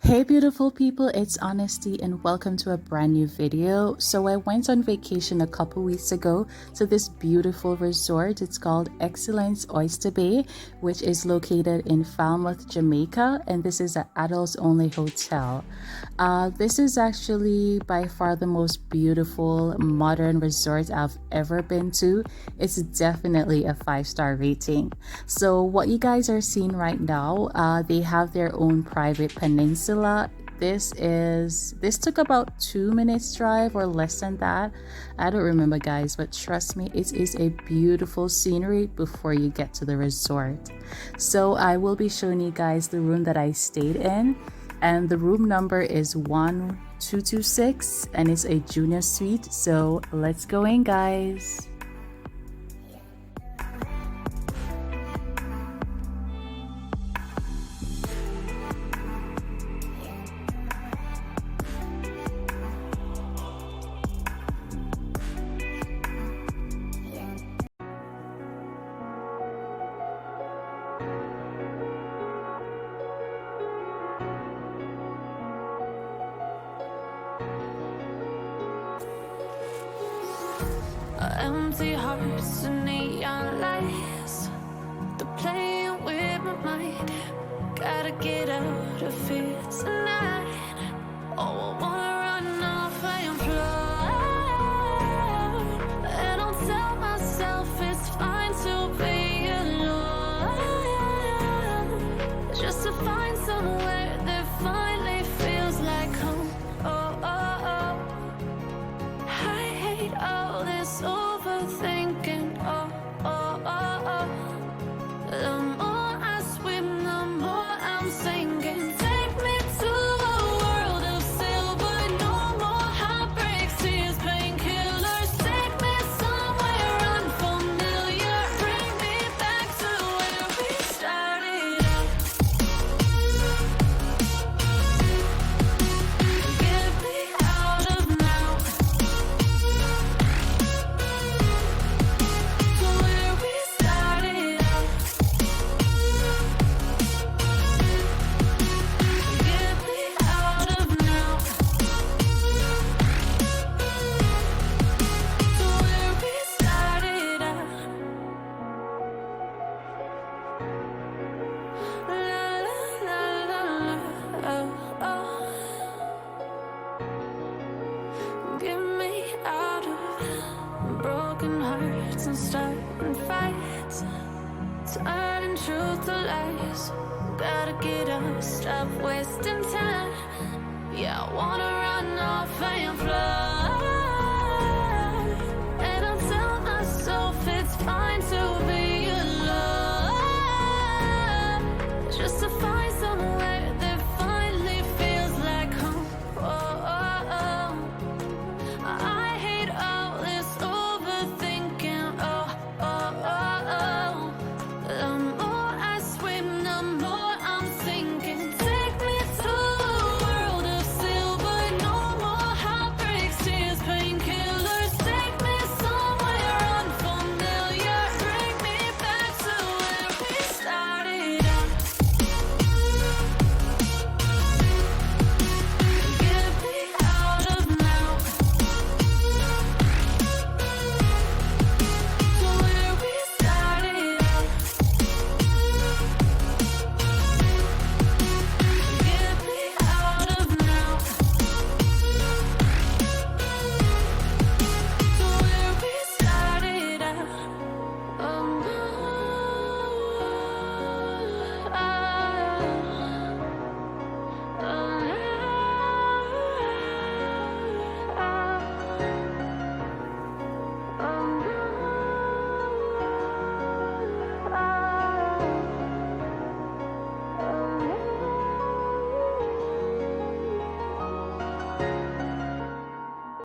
Hey beautiful people, it's Honesty and welcome to a brand new video. So I went on vacation a couple weeks ago to this beautiful resort. It's called Excellence Oyster Bay, which is located in Falmouth, Jamaica, and this is an adults only hotel. This is actually by far the most beautiful modern resort I've ever been to. It's definitely a 5-star rating. So what you guys are seeing right now, they have their own private peninsula. This took about 2 minutes drive or less than that. I don't remember guys, but trust me, it is a beautiful scenery before you get to the resort. So I will be showing you guys the room that I stayed in, and the room number is 1226 and it's a junior suite. So let's go in guys. Empty hearts and neon lights, they're playing with my mind. Gotta get out of here tonight. Oh, I wanna run off and fly, and I'll tell myself it's fine to be alone, just to find somewhere that finally feels like home. Oh, oh, oh. I hate all this overthinking. Oh, oh, oh, oh. The more I swim, the more I'm sinking. Take me to a world of silver. No more heartbreaks, tears, painkillers. Take me somewhere unfamiliar. Bring me back to where we started out. Get me out of now. To where we started out. Get me out of now. To where we started out. La la la la la. Oh, oh. Get me out of broken hearts and starting fights, turning truth to lies. Gotta get up, stop wasting time. Yeah, I wanna run off and fly.